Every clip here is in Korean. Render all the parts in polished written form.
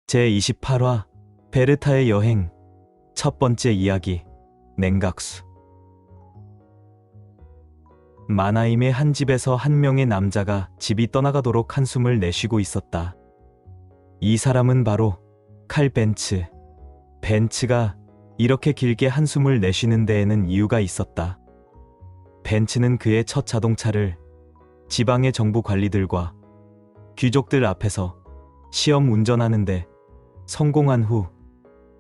제28화 베르타의 여행. 첫 번째 이야기. 냉각수. 마나임의 한 집에서 한 명의 남자가 집이 떠나가도록 한숨을 내쉬고 있었다. 이 사람은 바로 칼 벤츠. 벤츠가 이렇게 길게 한숨을 내쉬는 데에는 이유가 있었다. 벤츠는 그의 첫 자동차를 지방의 정부 관리들과 귀족들 앞에서 시험 운전하는데 성공한 후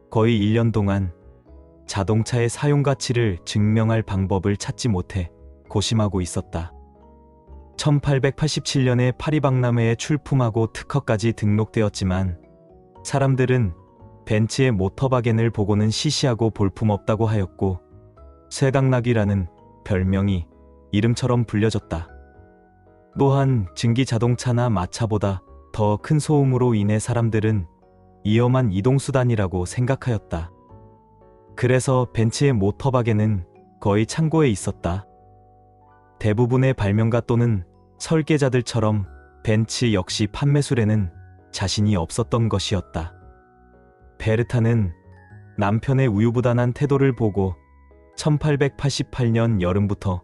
거의 1년 동안 자동차의 사용 가치를 증명할 방법을 찾지 못해 고심하고 있었다. 1887년에 파리박람회에 출품하고 특허까지 등록되었지만 사람들은 벤츠의 모터바겐을 보고는 시시하고 볼품없다고 하였고 쇠강락이라는 별명이 이름처럼 불려졌다. 또한 증기 자동차나 마차보다 더 큰 소음으로 인해 사람들은 위험한 이동수단이라고 생각하였다. 그래서 벤츠의 모터바겐은 거의 창고에 있었다. 대부분의 발명가 또는 설계자들처럼 벤츠 역시 판매술에는 자신이 없었던 것이었다. 베르타는 남편의 우유부단한 태도를 보고 1888년 여름부터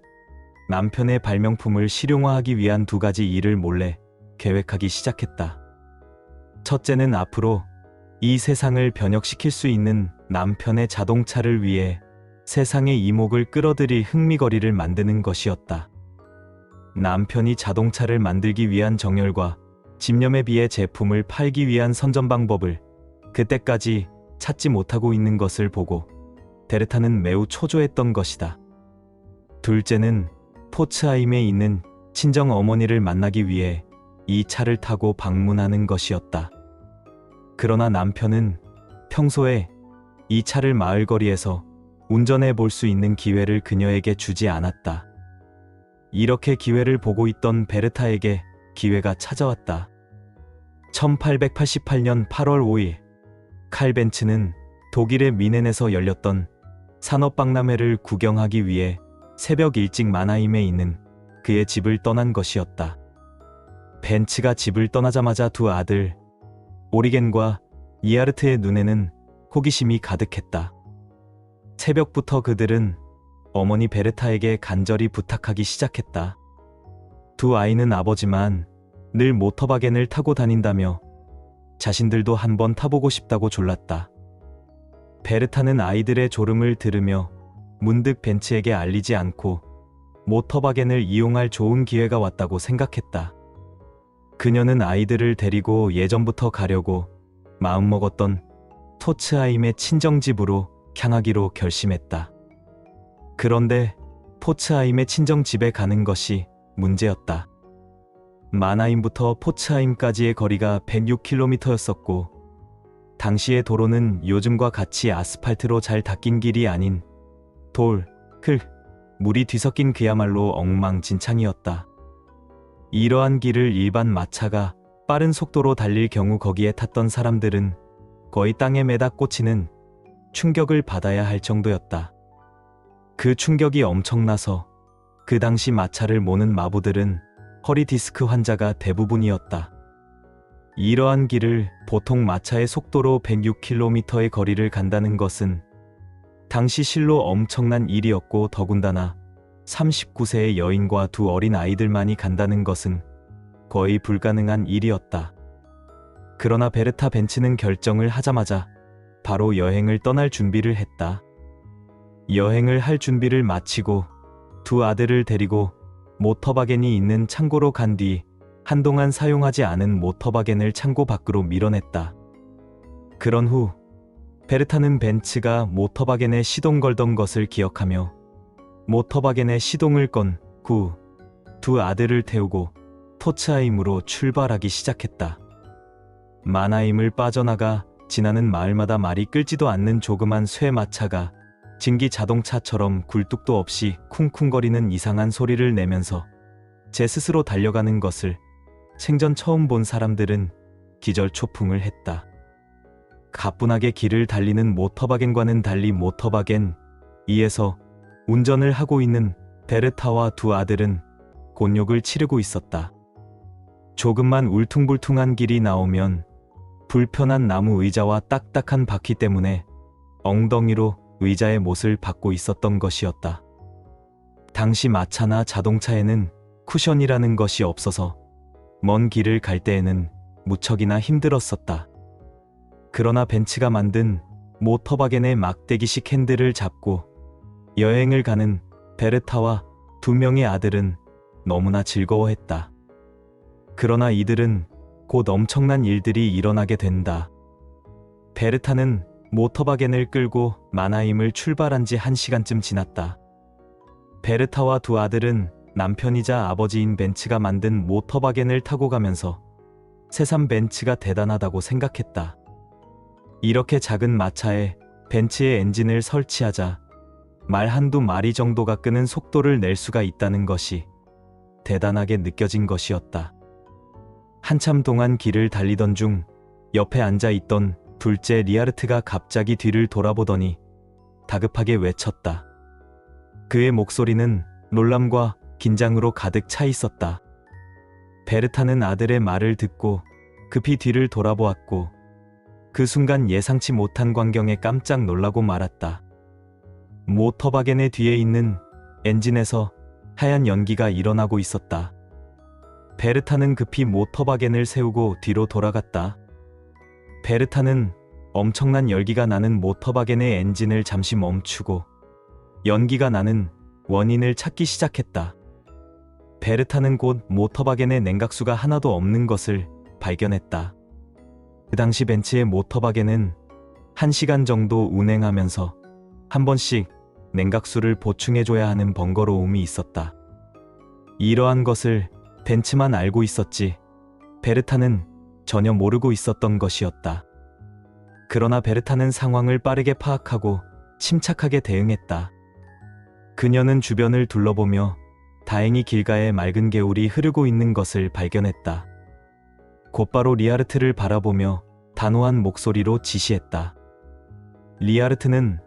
남편의 발명품을 실용화하기 위한 두 가지 일을 몰래 계획하기 시작했다. 첫째는 앞으로 이 세상을 변혁시킬 수 있는 남편의 자동차를 위해 세상의 이목을 끌어들일 흥미거리를 만드는 것이었다. 남편이 자동차를 만들기 위한 정열과 집념에 비해 제품을 팔기 위한 선전 방법을 그때까지 찾지 못하고 있는 것을 보고 베르타는 매우 초조했던 것이다. 둘째는 포츠하임에 있는 친정 어머니를 만나기 위해 이 차를 타고 방문하는 것이었다. 그러나 남편은 평소에 이 차를 마을거리에서 운전해 볼 수 있는 기회를 그녀에게 주지 않았다. 이렇게 기회를 보고 있던 베르타에게 기회가 찾아왔다. 1888년 8월 5일 칼 벤츠는 독일의 미넨에서 열렸던 산업박람회를 구경하기 위해 새벽 일찍 마나임에 있는 그의 집을 떠난 것이었다. 벤츠가 집을 떠나자마자 두 아들 오리겐과 이하르트의 눈에는 호기심이 가득했다. 새벽부터 그들은 어머니 베르타에게 간절히 부탁하기 시작했다. 두 아이는 아버지만 늘 모터바겐을 타고 다닌다며 자신들도 한번 타보고 싶다고 졸랐다. 베르타는 아이들의 졸음을 들으며 문득 벤츠에게 알리지 않고 모터바겐을 이용할 좋은 기회가 왔다고 생각했다. 그녀는 아이들을 데리고 예전부터 가려고 마음먹었던 포츠하임의 친정집으로 향하기로 결심했다. 그런데 포츠하임의 친정집에 가는 것이 문제였다. 마나임부터 포츠하임까지의 거리가 106km였었고 당시의 도로는 요즘과 같이 아스팔트로 잘 닦인 길이 아닌 돌, 흙, 물이 뒤섞인 그야말로 엉망진창이었다. 이러한 길을 일반 마차가 빠른 속도로 달릴 경우 거기에 탔던 사람들은 거의 땅에 매다 꽂히는 충격을 받아야 할 정도였다. 그 충격이 엄청나서 그 당시 마차를 모는 마부들은 허리 디스크 환자가 대부분이었다. 이러한 길을 보통 마차의 속도로 106km의 거리를 간다는 것은 당시 실로 엄청난 일이었고 더군다나 39세의 여인과 두 어린 아이들만이 간다는 것은 거의 불가능한 일이었다. 그러나 베르타 벤츠는 결정을 하자마자 바로 여행을 떠날 준비를 했다. 여행을 할 준비를 마치고 두 아들을 데리고 모터바겐이 있는 창고로 간 뒤 한동안 사용하지 않은 모터바겐을 창고 밖으로 밀어냈다. 그런 후 베르타는 벤츠가 모터바겐에 시동 걸던 것을 기억하며 모터바겐에 시동을 건 후 두 아들을 태우고 포츠하임으로 출발하기 시작했다. 마나임을 빠져나가 지나는 마을마다 말이 끌지도 않는 조그만 쇠마차가 증기 자동차처럼 굴뚝도 없이 쿵쿵거리는 이상한 소리를 내면서 제 스스로 달려가는 것을 생전 처음 본 사람들은 기절초풍을 했다. 가뿐하게 길을 달리는 모터바겐과는 달리 모터바겐 2에서 운전을 하고 있는 베르타와 두 아들은 곤욕을 치르고 있었다. 조금만 울퉁불퉁한 길이 나오면 불편한 나무 의자와 딱딱한 바퀴 때문에 엉덩이로 의자의 못을 박고 있었던 것이었다. 당시 마차나 자동차에는 쿠션이라는 것이 없어서 먼 길을 갈 때에는 무척이나 힘들었었다. 그러나 벤츠가 만든 모터바겐의 막대기식 핸들을 잡고 여행을 가는 베르타와 두 명의 아들은 너무나 즐거워했다. 그러나 이들은 곧 엄청난 일들이 일어나게 된다. 베르타는 모터바겐을 끌고 마나임을 출발한 지 1시간쯤 지났다. 베르타와 두 아들은 남편이자 아버지인 벤츠가 만든 모터바겐을 타고 가면서 새삼 벤츠가 대단하다고 생각했다. 이렇게 작은 마차에 벤츠의 엔진을 설치하자 말 한두 마리 정도가 끄는 속도를 낼 수가 있다는 것이 대단하게 느껴진 것이었다. 한참 동안 길을 달리던 중 옆에 앉아 있던 둘째 리아르트가 갑자기 뒤를 돌아보더니 다급하게 외쳤다. 그의 목소리는 놀람과 긴장으로 가득 차 있었다. 베르타는 아들의 말을 듣고 급히 뒤를 돌아보았고 그 순간 예상치 못한 광경에 깜짝 놀라고 말았다. 모터바겐의 뒤에 있는 엔진에서 하얀 연기가 일어나고 있었다. 베르타는 급히 모터바겐을 세우고 뒤로 돌아갔다. 베르타는 엄청난 열기가 나는 모터바겐의 엔진을 잠시 멈추고 연기가 나는 원인을 찾기 시작했다. 베르타는 곧 모터바겐의 냉각수가 하나도 없는 것을 발견했다. 그 당시 벤츠의 모터바겐은 1시간 정도 운행하면서 한 번씩 냉각수를 보충해줘야 하는 번거로움이 있었다. 이러한 것을 벤츠만 알고 있었지 베르타는 전혀 모르고 있었던 것이었다. 그러나 베르타는 상황을 빠르게 파악하고 침착하게 대응했다. 그녀는 주변을 둘러보며 다행히 길가에 맑은 개울이 흐르고 있는 것을 발견했다. 곧바로 리아르트를 바라보며 단호한 목소리로 지시했다. 리아르트는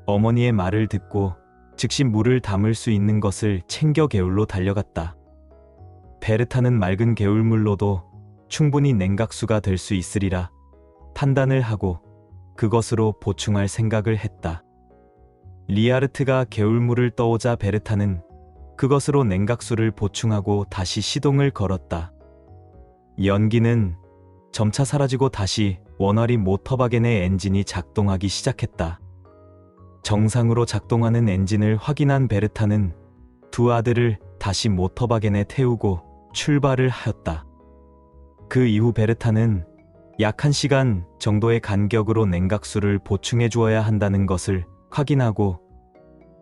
어머니의 말을 듣고 즉시 물을 담을 수 있는 것을 챙겨 개울로 달려갔다. 베르타는 맑은 개울물로도 충분히 냉각수가 될 수 있으리라 판단을 하고 그것으로 보충할 생각을 했다. 리아르트가 개울물을 떠오자 베르타는 그것으로 냉각수를 보충하고 다시 시동을 걸었다. 연기는 점차 사라지고 다시 원활히 모터바겐의 엔진이 작동하기 시작했다. 정상으로 작동하는 엔진을 확인한 베르타는 두 아들을 다시 모터바겐에 태우고 출발을 하였다. 그 이후 베르타는 약 1시간 정도의 간격으로 냉각수를 보충해 주어야 한다는 것을 확인하고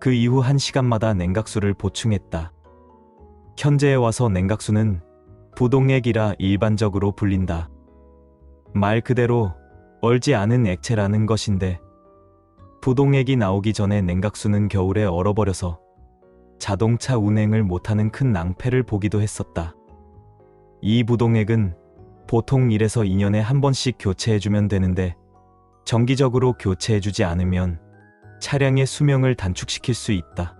그 이후 1시간마다 냉각수를 보충했다. 현재에 와서 냉각수는 부동액이라 일반적으로 불린다. 말 그대로 얼지 않은 액체라는 것인데 부동액이 나오기 전에 냉각수는 겨울에 얼어버려서 자동차 운행을 못하는 큰 낭패를 보기도 했었다. 이 부동액은 보통 1에서 2년에 한 번씩 교체해주면 되는데 정기적으로 교체해주지 않으면 차량의 수명을 단축시킬 수 있다.